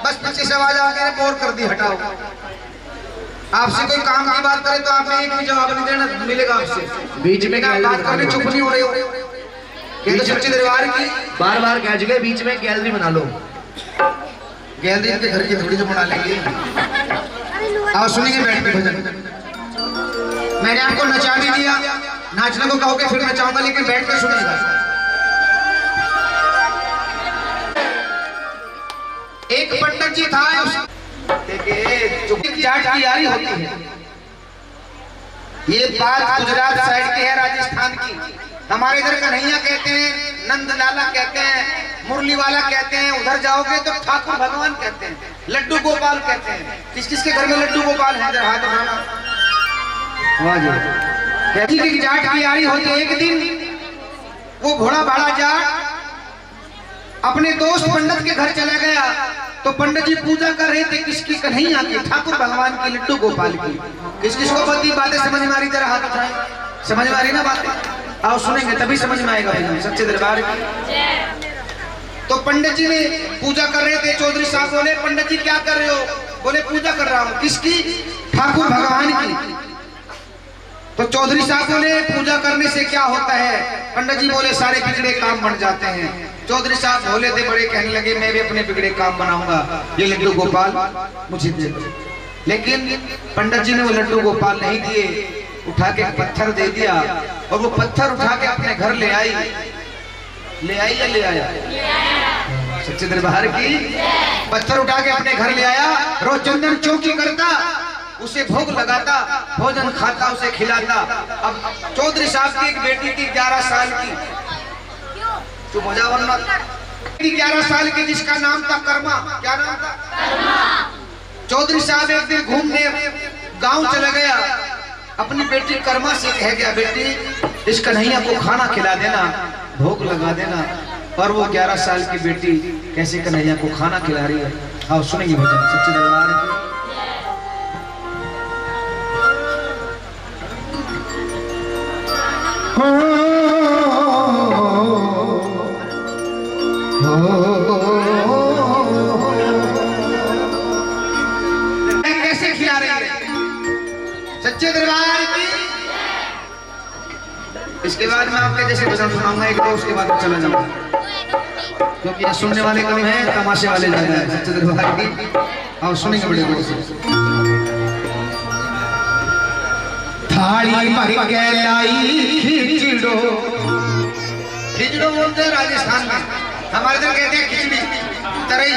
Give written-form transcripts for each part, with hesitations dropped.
बस पीछे से आवाज आ गई, बोर कर दी, हटाओ। आपसे कोई काम की बात करे तो आपने एक भी जवाब नहीं देना मिलेगा आपसे। बीच में बात करने चुप नहीं हो रहे हो। ये तो सच्चे दरबार की बार बार कह चुके, बीच में गैलरी बना लो। गैलरी के घर की थोड़ी जो बना लेंगे। आओ सुनेंगे बैठ के भजन। मैंने आपको नचा भी दिया, नाचने को कहोगे फिर नचाऊंगा, लेकिन बैठ के सुनिएगा। एक पंडित जी था, जाट की यारी होती है। ये बात गुजरात साइड की है, राजस्थान की। हमारे इधर कन्हैया कहते हैं, नंद लाला कहते हैं, मुरली वाला कहते हैं। उधर जाओगे तो ठाकुर भगवान कहते हैं, लड्डू गोपाल कहते हैं। किस किस के घर में लड्डू गोपाल है? इधर हाथ उठाना। कहती कि जाट की यारी होती है। एक दिन वो घोड़ा भाड़ा जाट अपने दोस्त पंडित के घर चला गया, तो पंडित जी पूजा कर रहे थे किसकी? कन्हैया की, ठाकुर भगवान की, लड्डू गोपाल की। किस किस को पति बातें समझ में आ रही? जरा हाथ उठाएं। समझ में आ रही ना बातें? आओ सुनेंगे तभी समझ में आएगा भजन सच्चे दरबार की। तो पंडित जी ने पूजा कर रहे थे। चौधरी साहब बोले, पंडित जी क्या कर रहे हो? बोले पूजा कर रहा हूँ। किसकी? ठाकुर भगवान की। तो चौधरी साहब बोले, पूजा करने से क्या होता है? पंडित जी बोले, सारे बिगड़े काम बन जाते हैं। चौधरी साहब भोले थे बड़े, कहने लगे मैं भी अपने बिगड़े काम बनाऊंगा, ये लड्डू गोपाल मुझे दे दो। लेकिन पंडित जी ने वो लड्डू गोपाल नहीं दिए, उठा के पत्थर दे दिया। और वो पत्थर उठा के अपने घर ले आई। ले आई या ले आया? सच्चे दरबार की। पत्थर उठा के अपने घर ले आया। रोज चंदन चौकी करता, उसे भोग लगाता, भोजन खाता, उसे खिलाता। अब चौधरी साहब की एक बेटी थी 11 साल की, चुप हो जाओ वरना। 11 साल की, जिसका नाम था कर्मा। क्या नाम था? कर्मा। चौधरी साहब एक दिन घूमने गांव चला गया, अपनी बेटी कर्मा से कह गया, बेटी इस कन्हैया को खाना खिला देना, भोग लगा देना। और वो 11 साल की बेटी कैसे कन्हैया को खाना खिला रही है। आओ सुनेंगे भजन सच्चे दरबार की। कैसे खिला रही है सच्चे दरबार की। इसके बाद मैं आपके जैसे भजन सुनाऊंगा एक, तो उसके बाद चला जाऊंगा, क्योंकि यहाँ सुनने वाले कम हैं, तमाशे वाले ज्यादा है सच्चे दरबार की। और सुनेंगे बड़े जोर से। थाली भर के लाई खिचड़ो, खिचड़ो बोलते हैं राजस्थान में, हमारे इधर कहते हैं खिचड़ी, तरई।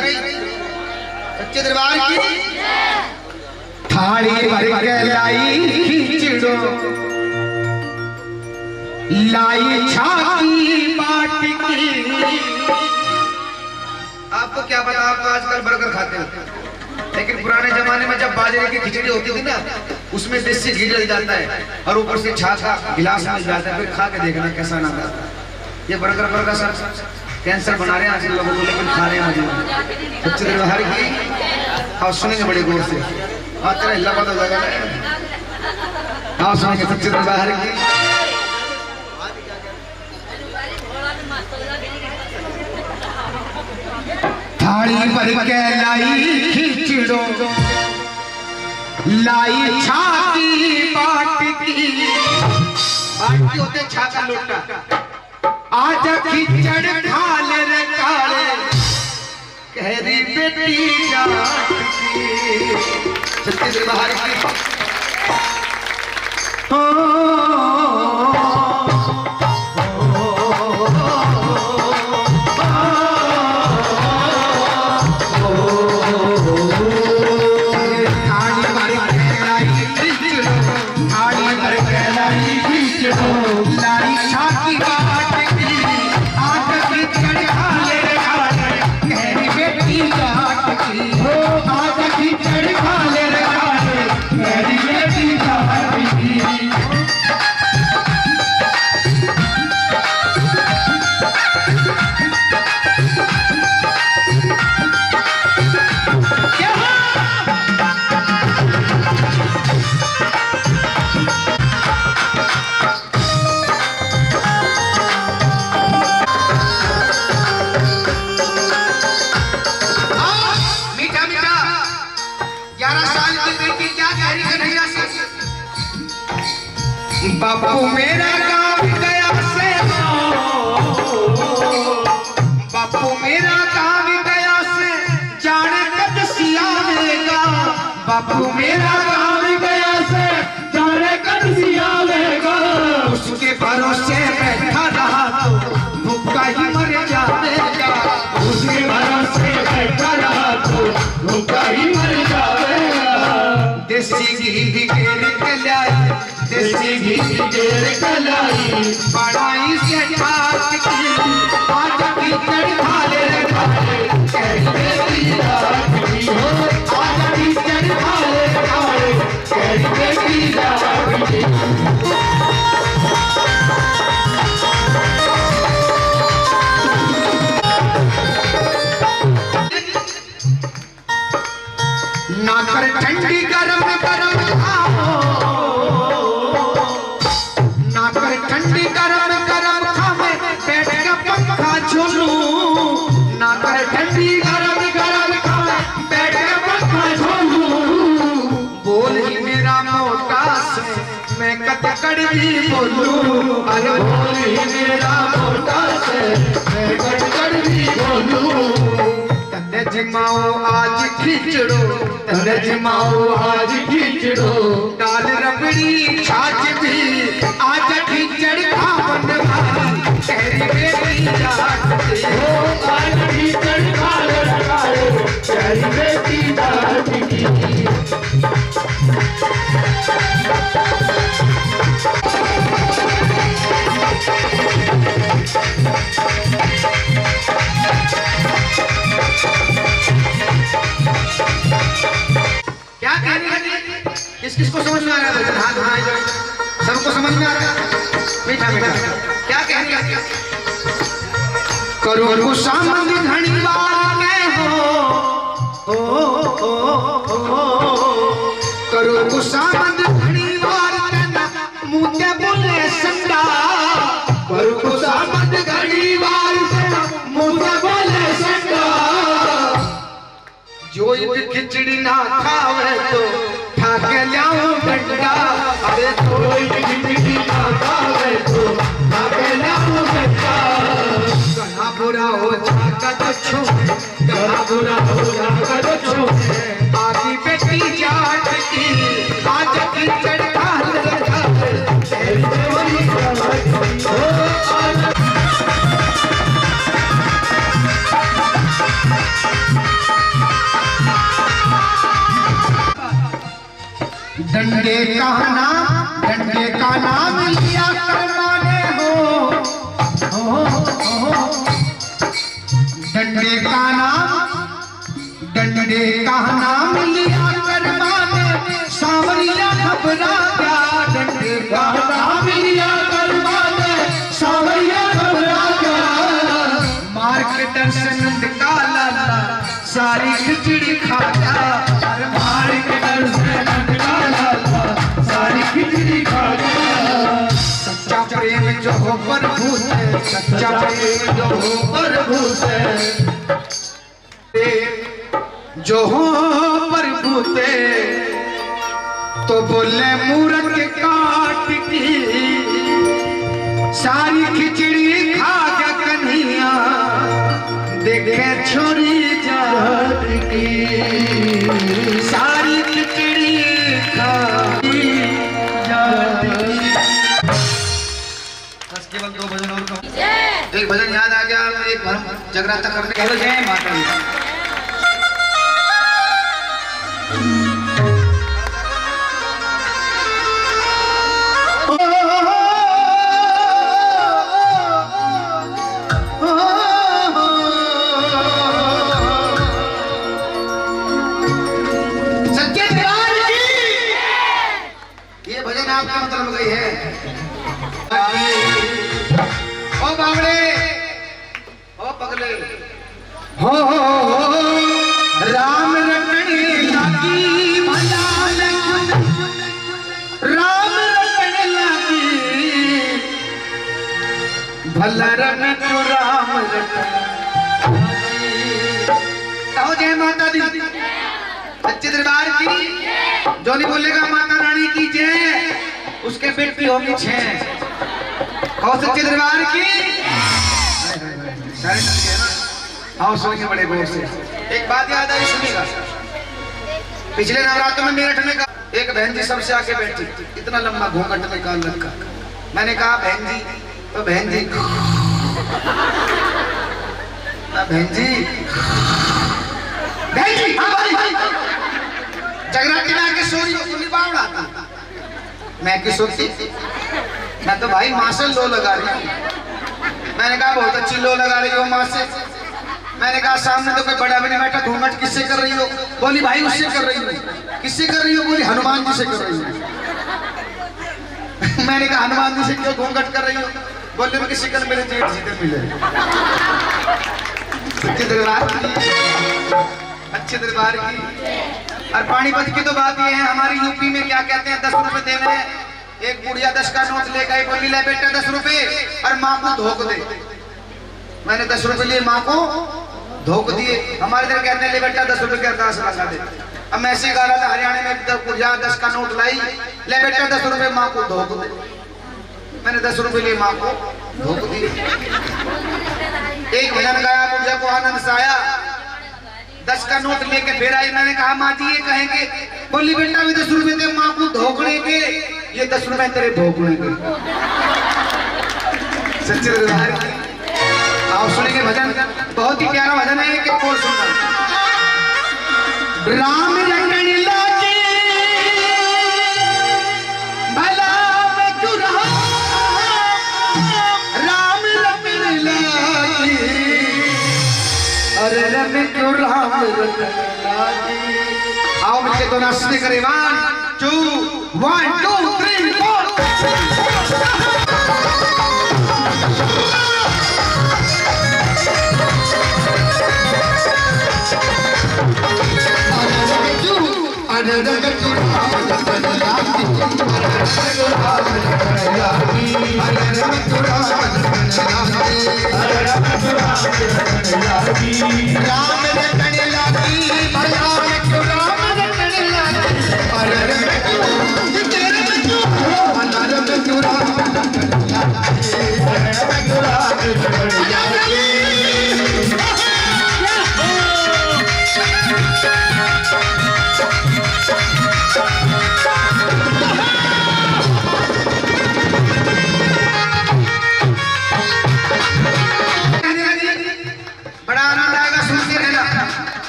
सच्चे दरबार की। थाली भर के लाई खिचड़ो, लाई छाती बाट की। आपको क्या पता, आप तो आजकल बर्गर खाते हो, लेकिन पुराने जमाने में जब बाजरे की खिचड़ी होती थी ना, उसमें देसी घी डल जाता है और ऊपर से छाछा गिलास मिल जाता है। फिर खा के देखना कैसा ना आता। ये बर्गर सर कैंसर बना रहे हैं आजकल लोगों को, लेकिन खा रहे हैं आज। सच्चे दरबार की। और सुनेंगे बड़े गौर से। आज तेरा हिला पता लगा। हाँ सुनेंगे सच्चे दरबार की। थाली भर के लाई खिचड़ो, लाई छाती बाट की। बाट होते छाका लोटा। आज खिचड़ खा ले रे काले, कहरी बेटी जाट की। सच्चे दरबार की। बापू मेरा गाँव गया से बापू मेरा गाँव गया से जाने कब सियावेगा। बापू मेरा गाँव गया से जाने कब सियावेगा। उसके भरोसे बैठा रहा तो भूखा ही मर जाएगा। उसके भरोसे बैठा रहा तो भूखा ही मर जाएगा। देसी घी बिगेर के लाई देसी घी बिगेर के लाई बड़ाई से ठाक की आज की चढ़ा ले कैसे रात की हो। आज की चढ़ा ले कैसे रात की। ना कर ठंडी गरम गरम खाओ ना कर ठंडी गरम गरम खावे बैठ के पंखा झूलू। ना कर ठंडी गरम गरम खावे बैठ के पंखा झूलू। बोल ही मेरा मोटा से मैं कत कड़वी बोलू। अरे बोल ही मेरा मोटा से मैं कत कड़वी बोलू। जमाओ आज खिचड़ो तने जमाओ आज खिचड़ो डाल रबड़ी छाछ भी आज खिचड़ खावन भाई तेरी बेटी जाती हो। आज खिचड़ खावन भाई तेरी बेटी जाती। क्या कहने लगे किस किस को समझ में आ रहा है? हाथ उठाइए सबको समझ में आ रहा है। मीठा मीठा क्या कहने लगे? करो खुशामद घड़ी बार में हो करो खुशामद घड़ी बार करना मुझे बोले संगा। करो खुशामद घड़ी बार करना मुझे बोले संगा। जो खिचड़ी ना खावे तो ठाके लाऊं डंडा। अरे कोई खिचड़ी ना खावे तो ठाके लाऊं डंडा। कहाँ बुरा हो जाएगा तो छो कहाँ बुरा हो जाएगा तो छो। आगी बेटी जाट की आज खिचड़ खा लगा डंडे का नाम लिया करवाने हो। डंडे का नाम लिया करवाने सांवरिया घबरा गया। डंडे का नाम लिया करवाने सांवरिया घबरा गया। मार के दर्शन का लाला सारी खिचड़ी खा गया। मार के दर्शन सारी खिचड़ी खा गया। सच्चा प्रेम जो हो प्रभु है सच्चा प्रेम जो हो प्रभु है जो हो प्रभु ते तो बोले मूरत काट की सारी खिचड़ी खा गया कन्हैया देखे छोरी जात की। सारी खिचड़ी खा केवल 2 भजन और एक भजन याद आ गया। एक जगराता करने के जय माता दी। ये भजन आपका मतलब गई है। ओ बावड़े ओ पगले हो राम रटने लगी भला राम रटने लगी भला रन तो राम रटो। जय माता दी सच्चे दरबार की। जो नहीं बोलेगा माता रानी की जय उसके बेटी होगी 6 और सच्चे दरबार की सारे डर गए ना। आओ सुनिए बड़े गौर से, एक बात याद आई, सुनिएगा। पिछले नवरात्र में मेरठ में एक बहन जी सबसे आके बैठी, इतना लंबा घूंघट निकाल रखा। मैंने कहा बहन जी, तो बहन जी हाँ भाई जगराती में आके सो रही हो, तुम बावड़ा था। मैं की सोती, मैं तो भाई माँ से लो लगा रही हूँ। मैंने कहा बहुत अच्छी लो लगा रही हो माँ से। मैंने कहा सामने तो कोई बड़ा भी नहीं बैठा, घूंघट किससे कर रही हो? बोली भाई उससे कर रही हूँ। किससे कर रही हो? बोली हनुमान जी से कर रही हूँ। मैंने कहा हनुमान जी से क्यों घूंघट कर रही हो? बोले मैं किसी कल मेरे जेठ जी से मिले। अच्छे दरबार की, अच्छे दरबार की। और पानीपत की तो बात ये है, हमारी यूपी में क्या कहते हैं, 10 रुपए देने हैं। एक बुढ़िया 10 का नोट ले गई, बोली ले बेटा 10 रुपए और माँ को धोख दे। मैंने 10 रुपए लिए, माँ को धोख दिए। हमारे इधर कहते हैं ले बेटा 10 रुपए की अरदास लगा दे। अब मैं ऐसे गा रहा था, हरियाणा में बुढ़िया 10 का नोट लाई, ले बेटा 10 रुपए माँ को धोख दे। मैंने 10 रुपए लिए, माँ को धोख दिए। एक भजन गाया, बुढ़िया को आनंद सा आया, 10 का नोट लेके फिर आई। मैंने कहा माँ जी ये कहेंगे? बोली बेटा भी 10 रुपए थे माँ को धोखने के, ये 10 रुपए तेरे भोगने के। सच्चे दरबार की। आओ सुनेंगे भजन, बहुत ही प्यारा भजन है कि और सुनना। राम रंगन लागे भला मैं क्यों रहा, राम रंगन लागे, अरे रंग क्यों राम रंगन लागे। आओ मिलके तो नाचने करे, 1 2 3 4।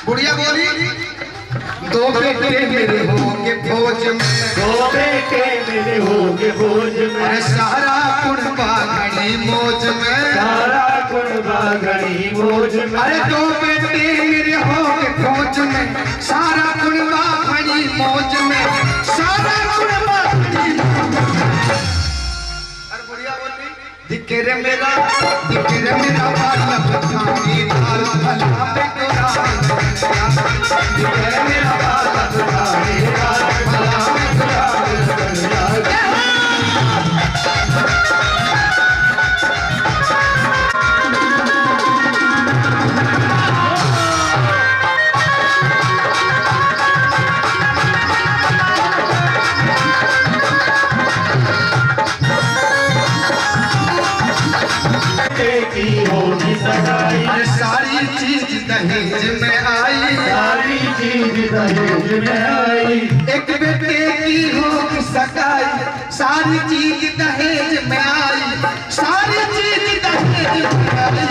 बुढ़िया बोली 2 बेटे मेरे होंगे फौज में, 2 बेटे मेरे होंगे फौज में, अरे सारा कुनबा घड़ी मौज में, सारा कुनबा घड़ी मौज में। अरे 2 बेटे मेरे होंगे फौज में, सारा कुनबा घड़ी मौज में, सारा कुनबा घड़ी मौज में। अरे बुढ़िया बोली दिखेरे मेरा बाला खानी दाल भला पे तोरा, दिखेरे मेरा बाला खानी दाल भला पे तोरा। की होगी सगाई, सारी चीज दहेज में आई, सारी चीज दहेज में आई। एक बेटे की होगी सगाई, सारी चीज दहेज में आई, सारी चीज दहेज में आई।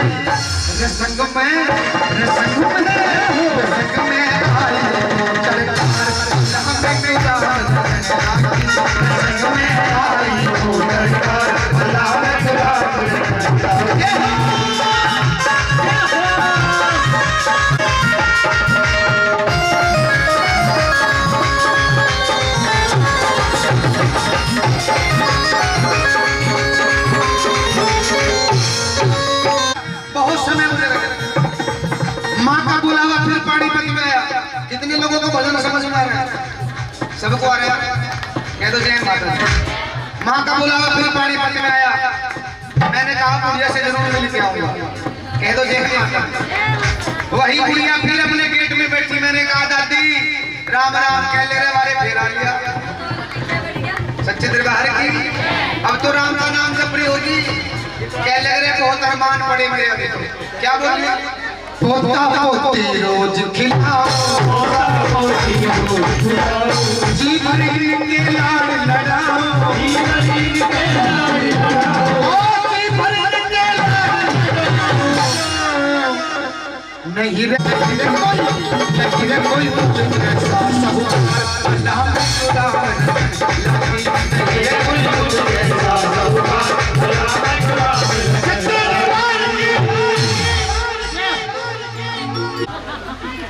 रसंग में आई, चरकार में मेरा रसंग में आई, चरकार भला में तेरा। बहुत समय मुझे लगा, माँ का बुलावा फिर पानीपत में आया। कितने लोगों को भजन समझ में आ रहा है? सबको आ रहा है? कह दो जय माता दी। माँ का बुलावा फिर पानीपत में आया। मैंने कहा बुढ़िया से जरूर मिल के आऊंगा। कह दो जय माता दी। वही बुढ़िया फिर अपने गेट में बैठी। मैंने कहा दादी राम राम कह ले रहे वाले फेरा लिया। सच्चे दरबार की अब तो राम का नाम जप रही होगी, क्या लग रहा है बहुत अरमान पड़े मेरे अभी तो। क्या बोल रहे? पोता पोती रोज खिलाओ, जी भरी के लाड लड़ाओ, जी भरी के लाड नहीं रे कोई ऐसा साहूकार नाम खुदा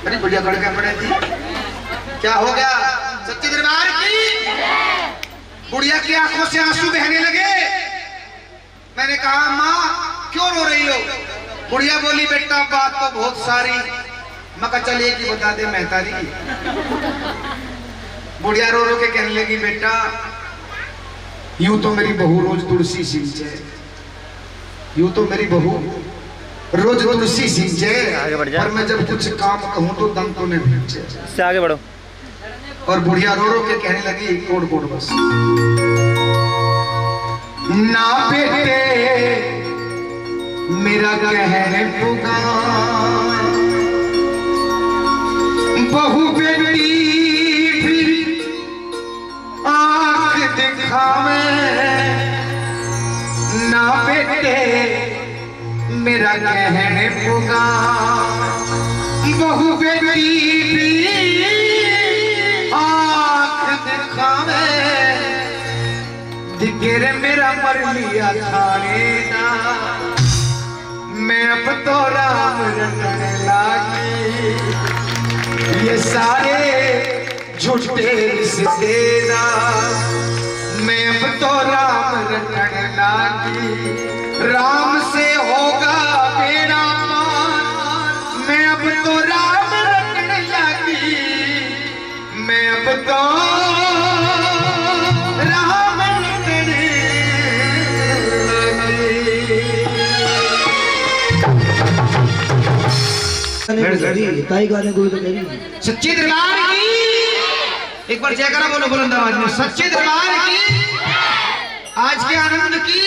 अरे बढ़िया गड़का पड़े थी। क्या हो गया? सच्चे दरबार की बुढ़िया की आंखों से आंसू बहने लगे। मैंने कहा माँ क्यों रो रही हो? बुढ़िया बोली बेटा बात तो बहुत सारी, मका चल एक ही बता दे मेहतारी। बुढ़िया रो रो के कहने लगी बेटा यूं तो मेरी बहू रोज तुलसी सींचे, यूं तो मेरी बहू रोज तुलसी सींचे, पर मैं जब कुछ काम कहूं तो दम तो नहीं पीछे। इससे आगे बढ़ो। और बुढ़िया रो रो के कहने लगी कोड कोड बस ना बेटे मेरा कहने पुगा, बहू बेटी भी आंख दिखावे, ना बेटे मेरा कहने पुगा, बहू बेटी भी आंख दिखावे, दिखेरे मेरा मर लिया थाने ना, मैं अब तो राम रटने लागी, ये सारे झूठे रिश्ते ना, मैं अब तो राम रटने लागी, राम से होगा मेरा मान, मैं अब तो राम रटने लागी, मैं अब तो राम रटने लगी ताई गाने को तो करी। सच्चे दरबार की एक बार जयकारा बोलो बुलंद आवाज में। सच्चे दरबार की आज के आनंद की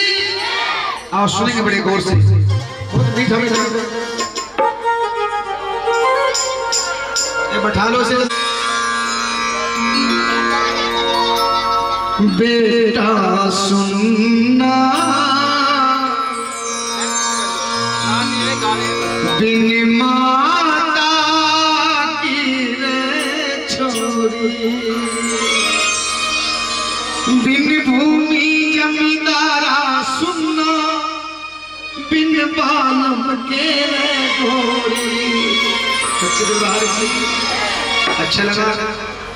आओ सुनेंगे बड़े गौर से। मीठा मीठा ये बैठा लो से। बेटा सुनना बिन माता की छोरी, बिन भूमि जमींदारा सुनना, बिन बालम के घोड़ी। अच्छा लगा?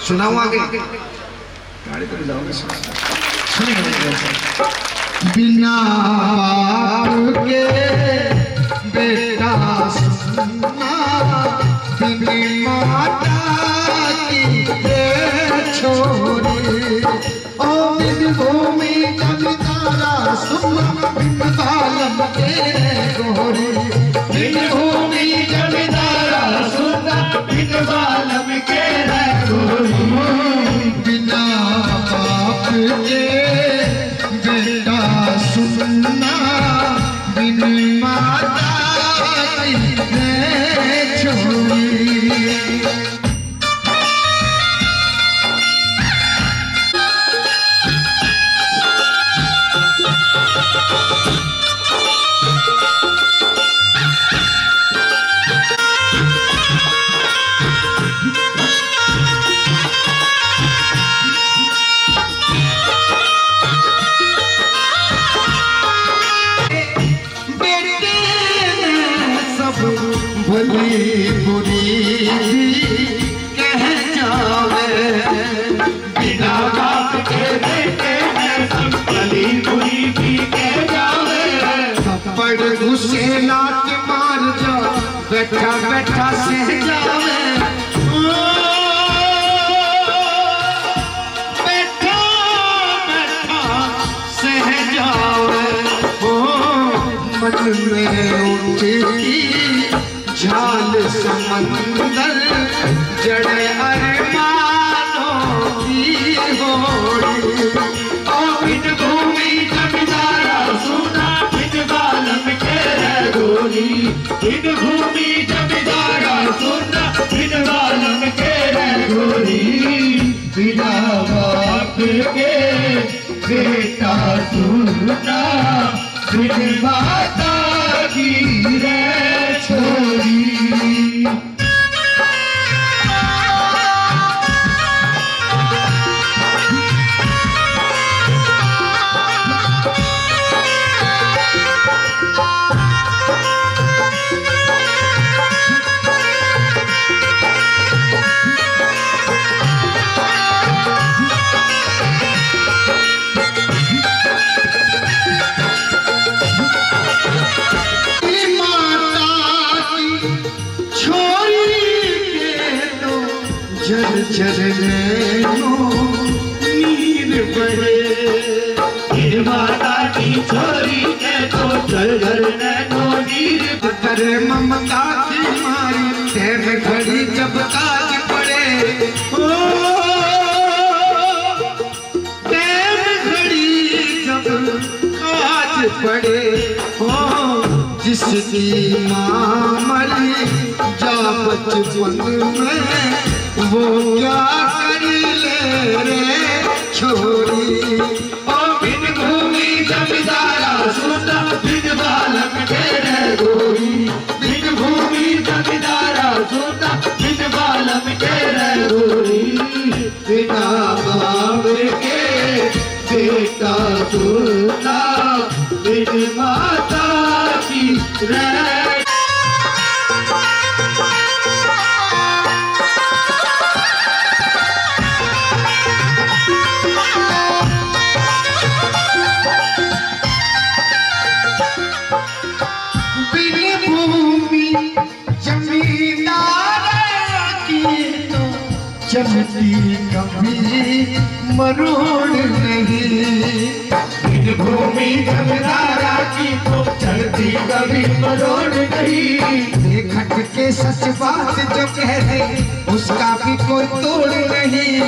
सुनाऊं आगे? गाड़ी तो जाओगे बिना बाप के बेटा सुनना, बिन माता की छोरी, ओ बिन भूमि जमींदारा सुनना, बिन बालम के घोड़ी, बिन भूमि जमींदारा सुनना, बिन बालम के घोड़ी, बिना बाप के बेटा सुनना, बिन माता की छोरी। भली बुरी कह जावे, बिना बाप के बेटे हैं सब भली बुरी भी कह जावे, थप्पड़ घुसे लात मार जा बैठा बैठा सह जावे, बैठा बैठा सह जावे, मन में उठी झाल समंदर जड़े अरमानों की होड़ी, ओ बिन भूमि बेटा सुना बिन माता की रे छोरी। नीर बड़े माता की छोरी के तो चल नैनो नीर करे ममता की मारी तेर घड़ी जब काज पड़े ओ तेर घड़ी जब काज पड़े हो जिसकी माँ मरी जा बचपन में वो क्या कर ले रे छोरी। ओ बिन भूमि जमींदारा सुना बिन बालक तेरे गोरी। बिन भूमि जमींदारा सुना बिन बालक तेरे गोरी। बिना बाप के बेटा सुना बिन माता की रे। चलती कभी मरोड़ नहीं। बिन भूमि जमींदारा की तो चलती कभी मरोड़ नहीं। खट के सच बात जो कह दे उसका भी कोई तोड़ नहीं।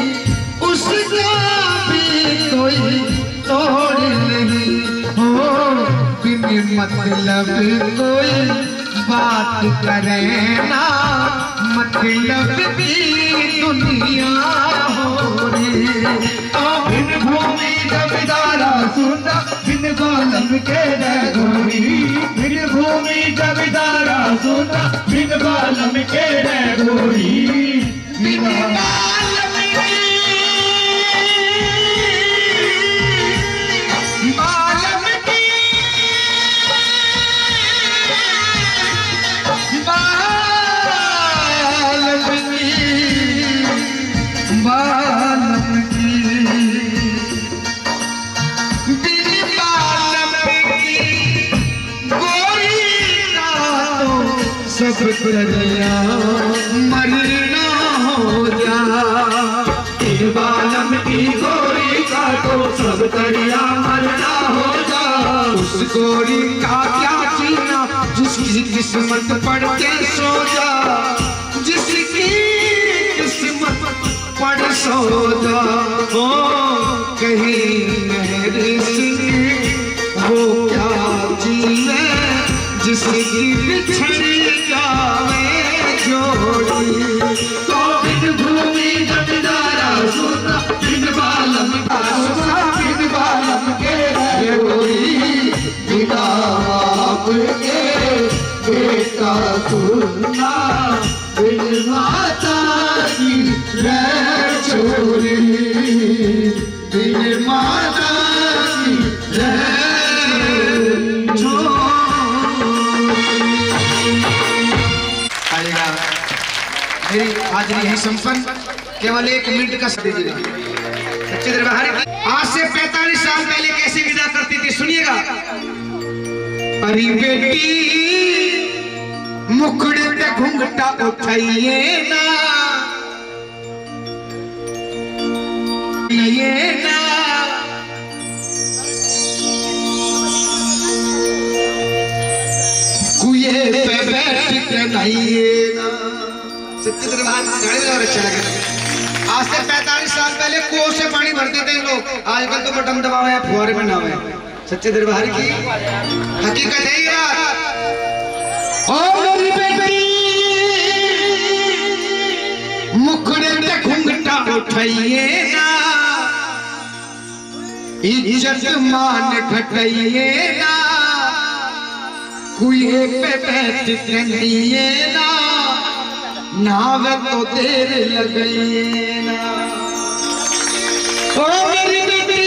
उसका भी कोई तोड़ नहीं हो। बिन मतलब कोई बात करे ना मतलब की दुनिया हो रे। बिन भूमि जमींदारा सुना बिन बालम के गोरी। बिन भूमि जमींदारा सुना बिन बालम के गोरी। बिन बालम सब दरिया मरना हो जा। बालम की गोरी का तो सब दरिया मरना हो जा। उस गोरी का क्या जीना जिसकी किस्मत पढ़ के सो जा। जिसकी किस्मत पढ़ सो जा हो कहीं मेरे सिंह वो क्या जीवे जिसकी बिछड़ जावे जोड़ी। तो बिन भूमि जमींदारा सुना बिन बालम सुना बिन बालम के गोरी। बिना बाप के बेटा सुना बिन माता की रे छोरी। बिन माता की रे मेरी हाजिरी है संपन्न। केवल 1 मिनट का समय दीजिए। सच्चे दरबार की आज से 45 साल पहले कैसे विदा करती थी सुनिएगा। अरे बेटी मुखड़े पे घुंघटा उठाइए ना ये ना। कुएं पे बैठ के नहाइए ना। सच्चे दरबार गाड़ी में और अच्छा लगे। आज से 45 साल पहले कुओं से पानी भरते थे लोग। आजकल तो बटन दबावे या फुहारे में नहावे। सच्चे दरबार की हकीकत है यार। ओ मेरी बेटी मुखड़े पे घुंघटा उठाइए ना। इज्जत मान घटइए ना, कुए पे बैठ कंडिए ना, नाव तो देर लगइए ना। ओ मेरी बेटी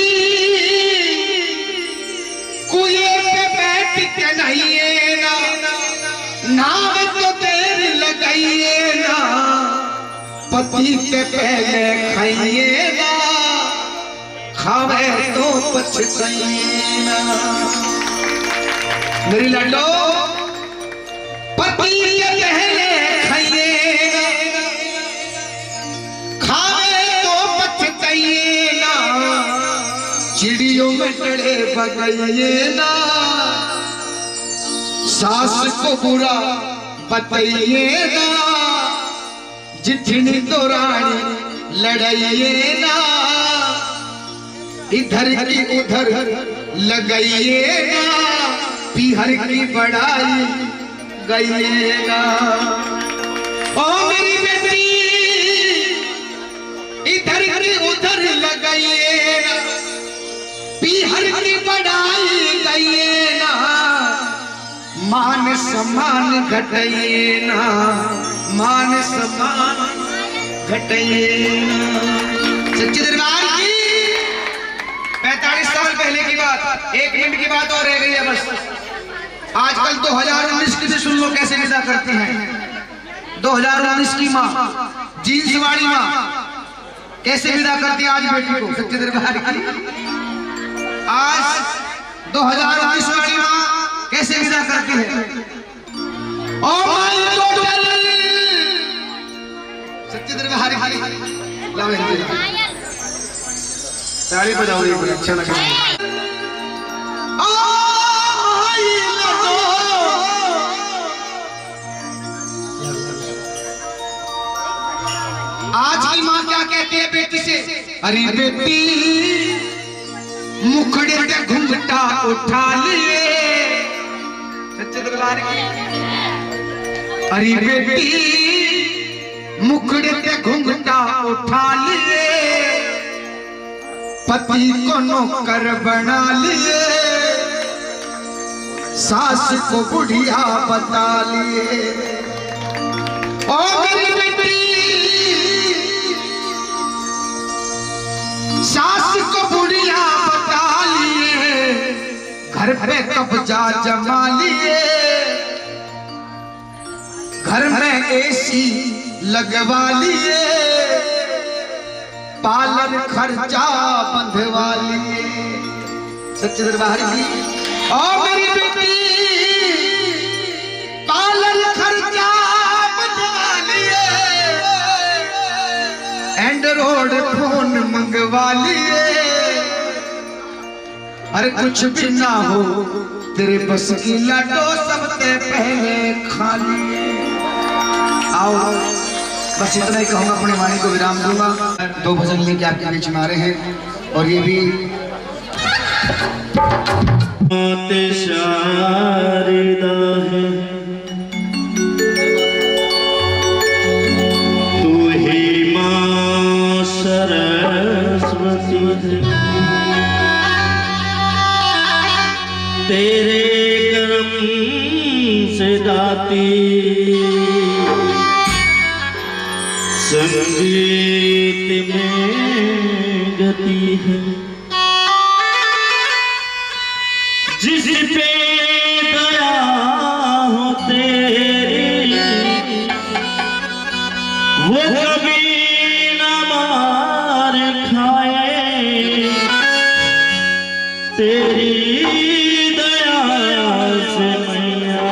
कुए पे बैठ कंडिए ना, नाव तो देर लगइए ना, पति के पहले खाइए ना, खावे तो पछताइए ना। मेरी लड्डो पति के पहले खाइए ना, खावे तो पछताइए ना, चिड़ियों में डरे बगइए ना, सास को बुरा बताइए ना, जितनी तो रानी लड़ाइए ना, इधर की उधर लगाइए ना, पीहर की बड़ाई गइएगा। ओ मेरी बेटी इधर की उधर लगाइए ना, पीहर की बड़ाई गइए ना, मान सम्मान घटाइए ना, मान सम्मान घटाइए ना। सच्चे दरबार की 45 साल पहले की बात, 1 मिनट की बात और रह गई है बस। आजकल 2019 की से सुन लो कैसे विदा करते हैं। 2019 की माँ जीन्स वाली माँ कैसे विदा करती है आज बेटी को। सच्चे दरबार की आज 2019 वाली माँ कैसे विदा करती है। ओ माय टोटल सच्चे दरबार की ताली बजाओ, ये अच्छा लगा। आज की माँ क्या कहती है बेटी से, अरे बेटी मुखड़े पे घुंघटा उठा लिए। सच्चे दरबार की अरे बेटी मुखड़े पे घुंघटा उठा लिए, पति को नौकर बना लिए, सास को बुढ़िया बता लिए। ओ मेरी बेटी सास को बुढ़िया बता लिए, घर पे कब्जा जमा लिए, घर में एसी लगवा लिए, पालन खर्चा बंधवा लिए। सच्चे दरबार की ओ मेरी बेटी पालन खर्चा बंधवा लिए, एंड्रॉइड फोन मंगवा लिए। अरे कुछ भी ना हो तेरे बस की लड्डो सबसे पहले खा लिए। आओ बस इतना ही कहूँगा, अपने वाणी को विराम दूंगा। 2 भजन लेके आपके बीच में आ रहे हैं और ये भी शारदा है तू ही मां सरस्वती है, तेरे कर्म से दाती संगीत में गति है, जिस पे दया हो तेरी वो कभी न मार खाए, तेरी दया से मैया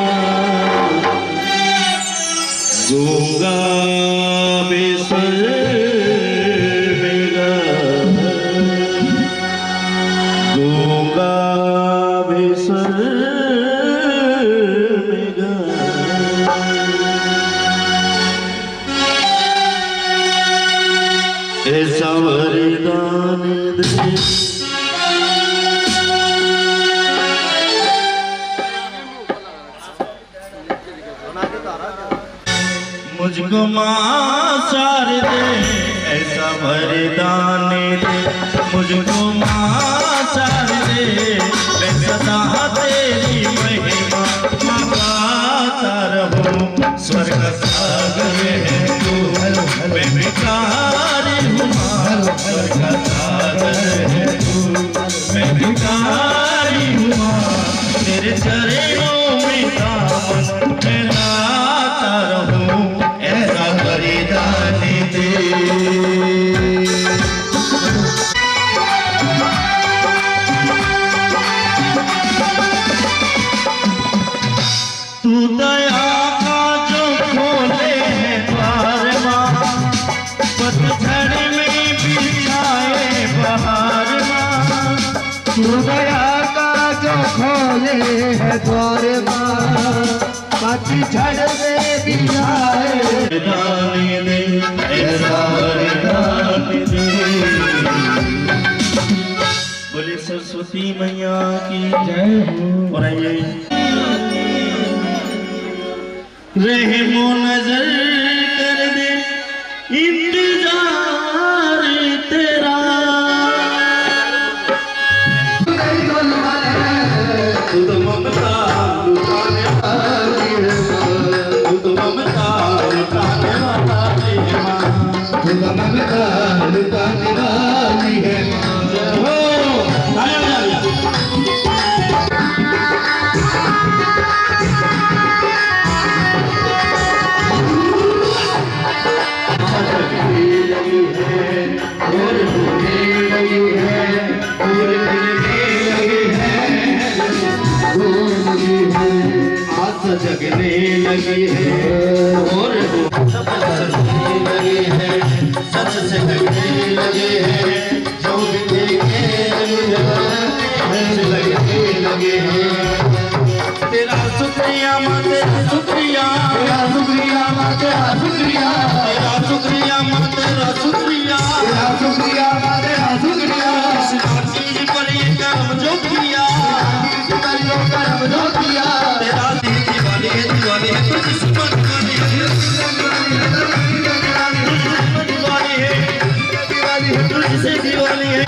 गूंगा ऐसा वरदान दे मुझको मां शारदे, ऐसा वरदान दे मुझको मां सदा तेरी महिमा गाता रहूं। स्वर्ग सागर है तू, मैं भिखारी हूँ माँ। स्वर्ग सागर है तू, मैं भिखारी हूँ माँ। तेरे चरणों में दामन फैलाता रहूं, ऐसा बलिदान दे। तू दया का जो खोले है द्वार माँ, पतझड़ में बिछाए बहार माँ। तू दया का जो खोले है द्वार माँ, पतझड़ में भी आए वरदान दे, ऐसा वरदान दे। बोले सरस्वती मैया की जय हो। और ये रहमो नजर कर दे इंतजार तेरा। तू तो ममता लुटाने वाली है माँ, तू तो ममता लुटाने वाली है माँ, तू तो ममता लुटाने वाली है माँ। हो जगने लगी है और जगने लगी है, सच से लगने लगे हैं। जो भी देखे लगने लगे हैं। तेरा शुक्रिया माँ, तेरा शुक्रिया, तेरा शुक्रिया माँ, तेरा शुक्रिया, तेरा शुक्रिया माँ, तेरा शुक्रिया, तेरा शुक्रिया माँ, तेरा शुक्रिया। चीज पर ये कर्म जो किया, कर्म जो किया, तेरा दिवाली है, दिवाली है तुझ सुमन दिवाली है, दिवाली है, दिवाली है तुझसे दिवाली है।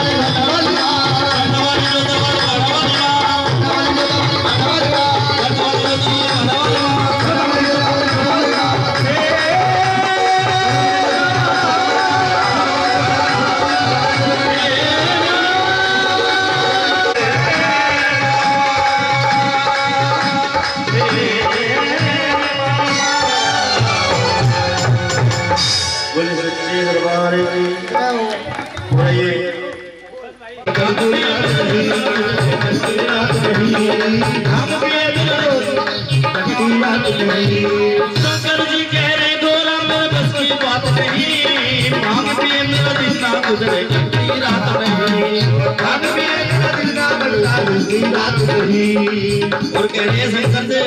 बोले सच्चे दरबार की बोलिए। शंकर जी कह रहे गोरा मेरे बस की बात नहीं, भांग पिए मेरा दिन ना गुजरे कटी रात नहीं, भांग पिए मेरा दिन ना गुजरे रात नहीं। और कह रहे शंकर से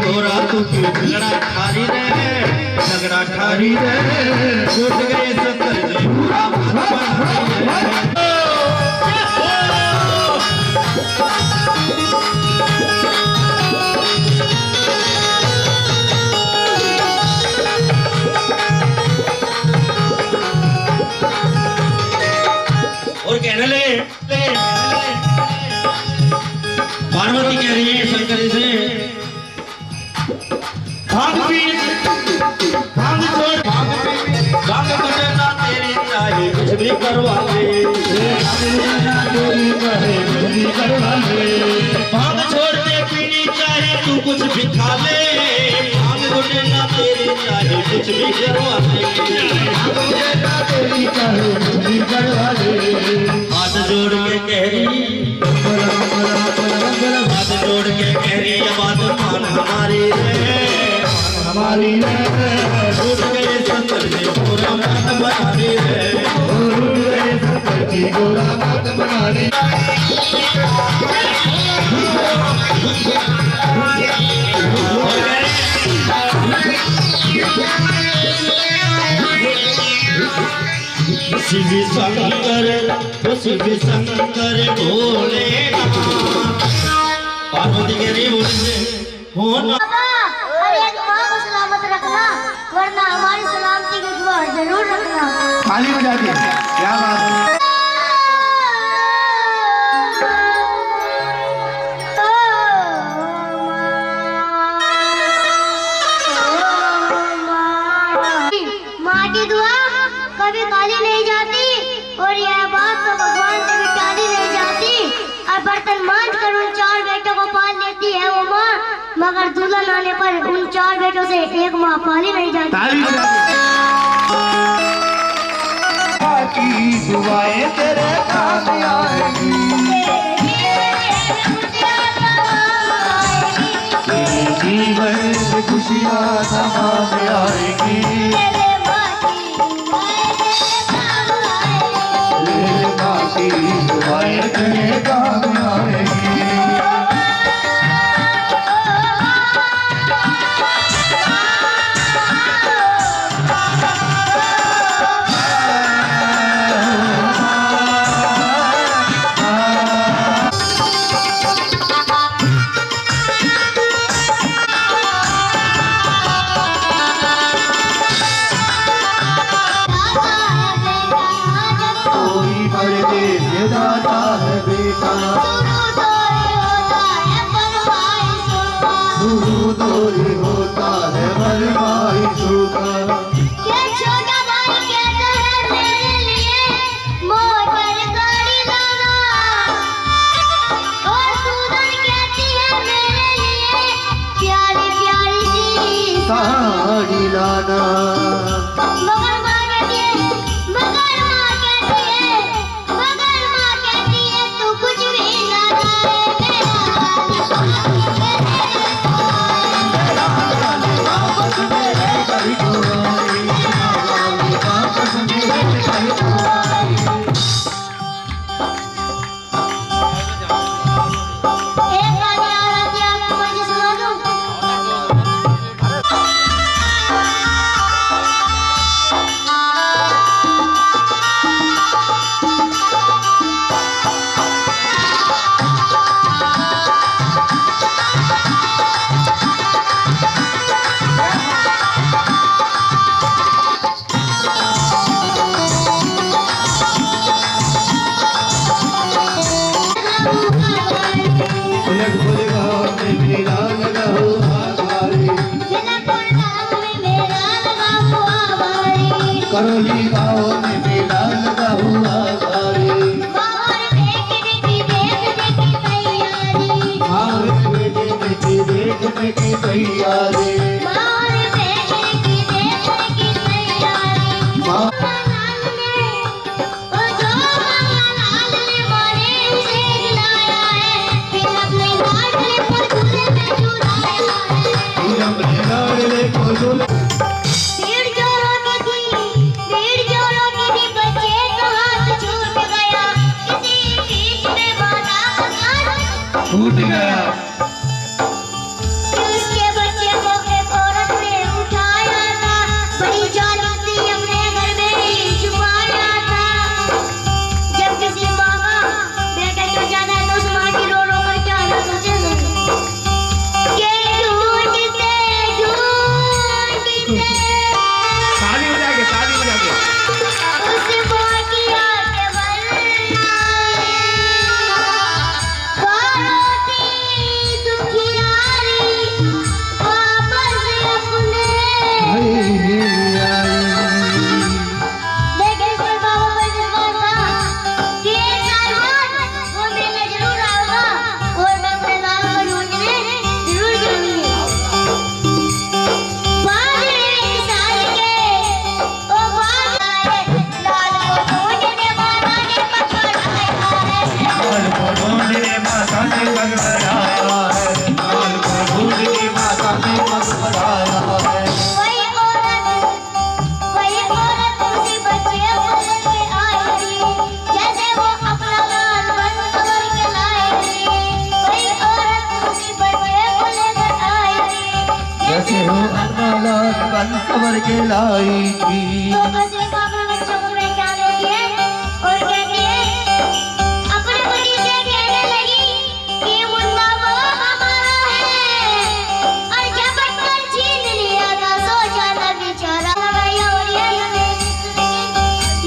गोरा तू क्यों झगड़ा ठारी रहे, झगड़ा ठारी रहे। उठ गए शंकर जी पूरा और कहने लगे, पार्वती कह रही है शंकर से भांग पी, भांग छोड़, भांग बजाना तेरी चाहे कुछ भी करवा ले, भांग छोड़ दे पीनी चाहे तू कुछ भी खा ले, भांग बजाना तेरी चाहे कुछ भी करवा ले, हाथ जोड़ के कह रही, हाथ जोड़ के कह रही ये बात मान हमारी है, हमारी है। उठ गए शंकर जी पूरा मत बनानी है, उठ गए शंकर जी गोरा मत बनाने। शिव शंकर शिव शंकर भोले पार्वती के नहीं बोले हो ना। एक माँ को सलामत रखना, वरना हमारी सलामती की दुआ जरूर रखना। ताली बजा के क्या बात है। कभी काली नहीं जाती और यह बात तो भगवान से भी टाली नहीं जाती। और बर्तन मांझ कर उन 4 बेटों को पाल लेती है वो माँ, मगर दुल्हन आने पर उन 4 बेटों से एक माँ पाली नहीं जाती। की दुआएं तेरे काम आएगी, तेरे जीवन में खुशियाँ तमाम आएगी, मेरे माँ की दुआएं तेरे काम आएगी। करोली गाँव में मेला लगा हुआ भारी, देखने की तैयारी, छूट गया। उसके बच्चे को एक औरत ने उठाया था, बड़ी जालिम थी, अपने घर में ही छुपाया था। जब किसी माँ का बेटा तो जाता है तो उस माँ की रो रो कर क्या हालत सोचे शादी हो जाएगी, शादी हो जाएगी। उस माँ की आंखें सवर के लाई थी। तो बसे पापा बच्चों को मैं क्या देती है और कहती है, अपने बड़ी से कहने लगी कि मुन्ना वो हमारा है, और जब बच्चा छीन लिया था सो जाना बेचारा गया। और ये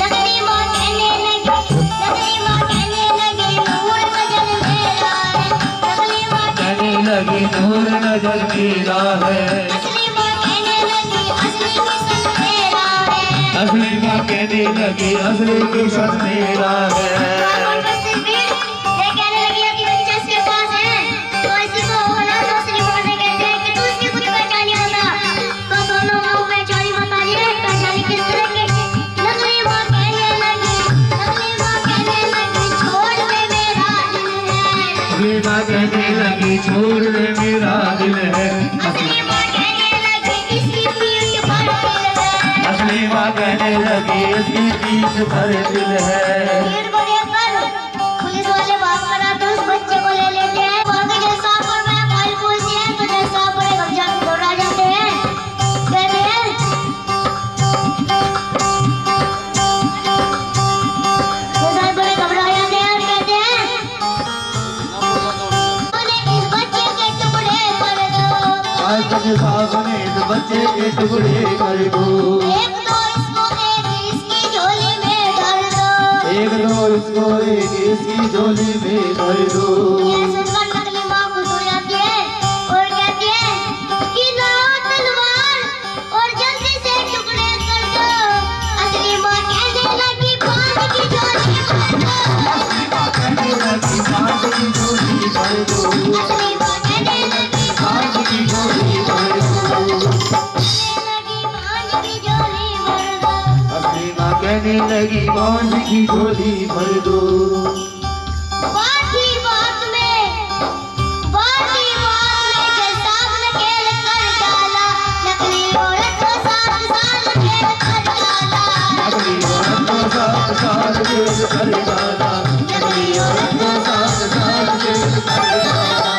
नकली माँ कहने लगी नूर नजर मेरा है, नकली माँ कहने लगी नूर नजर मेरा है, असली माँ कहने लगी असली किस्म तेरा है, असली माँ कहने लगी असली किशन मेरा है। ये कहने लगी कि बच्चा इसके पास है तो इसी को ना तो असली बात कहते हैं कि तू इसकी कुछ पहचानी बता। तो दोनों को पहचानी बता रही है। पहचानी किस तरह की? नकली माँ कहने लगी छोड़ दे मेरा दिल है। असली माँ कहने लगी छोड़ दे मेरा दिल है। असली माँ कहने लगी इसकी पीठ पर दिल है। असली माँ कहने लगी इसकी पीठ पर दिल है। भीड़ को देखकर पुलिस वाले भाग कर आते उस बच्चे को ले लेते हैं। वहाँ के जैसा पर मैं फाइल पूछती है तो जैसा पर कब्जा दौड़ा जाते हैं। कहते हैं जैसा पर घबरा जाते हैं और कहते हैं इस बच्चे के टुकड़े कर दो। आज तक साहब ने इस बच्चे के टुकड़े कर दो। एक तो इसको एक इसकी झोली में धर दो। एक दो इसको एक इसकी झोली में धर दो। ये सुनकर नकली माँ खुश हो जाती है और कहती है कि लाओ तलवार और जल्दी से टुकड़े कर दो। असली माँ कहने लगी बांध की झोली भर दो। असली माँ कहने लगी बांध की झोली भर दो। असली माँ कहने लगी बांध की झोली भर दो। असली माँ कहने लगी बांध की झोली भर दो। बात ही बात में जैसा ने खेल कर डाला। नकली औरत को 7 साल खेल कर डाला। नकली औरत को 7 साल जेल कर डाला। नकली औरत को 7 साल जेल कर डाला।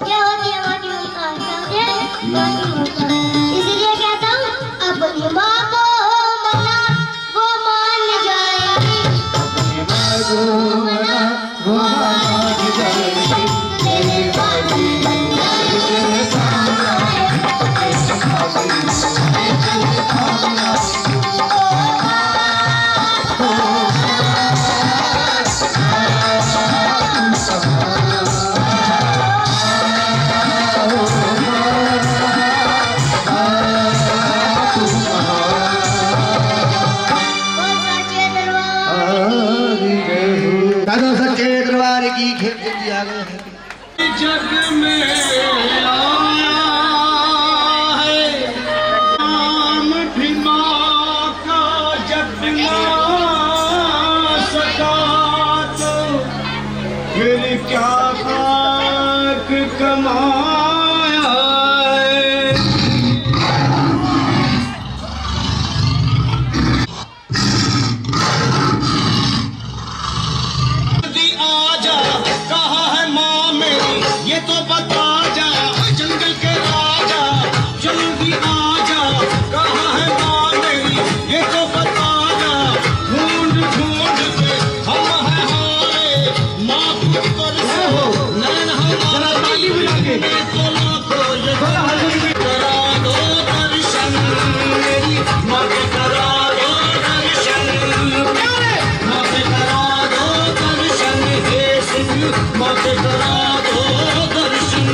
क्या होती है माँ की मुस्कान? क्या होती है माँ की मुस्कान? इसलिए कहता हूँ अपनी माँ को मना वो मान जाएगी। अपनी माँ को मना वो मान जाएगी। तेरे बाजी तेरे सामने तेरे सामने तेरे सामने कौन सच्चे दरबार दादा सच्चे दरबार की खेत जी आ गए हैं। जग में आया है नाम भीमा का जब ना सका तो फिर क्या खाक कमाया है। जल्दी आजा कहा है माँ मेरी ये तो बता जा जंगल के राजा। जल्दी आजा कहा है माँ मेरी ये तो बता जा। ढूंढ ढूंढ के हम है हारे माँ पुत्र से नैन हमारे मैं तो लाखों ये करा दो दर्शन मेरी माँ के करा दो दर्शन। माँ के करा दो दर्शन हे सिंह माँ के करा दो दर्शन।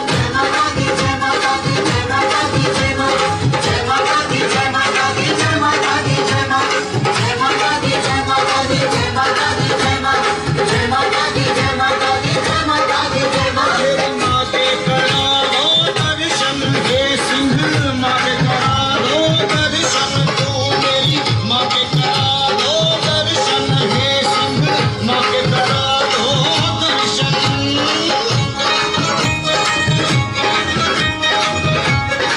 जय माता दी जय माता दी जय माता दी जय माता जय माता दी जय माता दी जय माता दी जय माता जय माता दी जय माता दी जय माता दी जय माता जय माता दी जय माता दी जय माता दी जय माता। माँ के करा दो दर्शन हे सिंह माँ के करा दो दर्शन तू मेरी माँ के करा दो दर्शन हे सिंह माँ के करा दो दर्शन।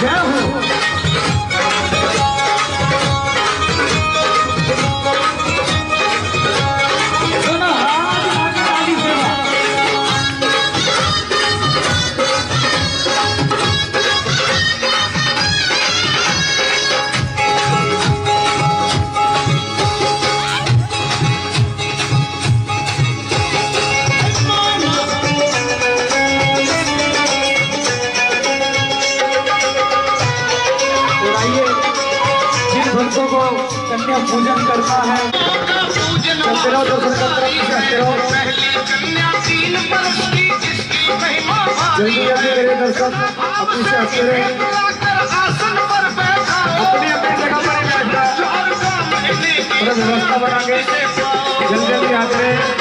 क्या हो भक्तों को कन्या पूजन करना है। करते रहो, दर्शन करते रहो, करते रहो। जल्दी जल्दी मेरे दर्शन अपनी से हंसते रहे। अपनी अपनी जगह पर ही बैठ जाओ। जल्दी जल्दी आते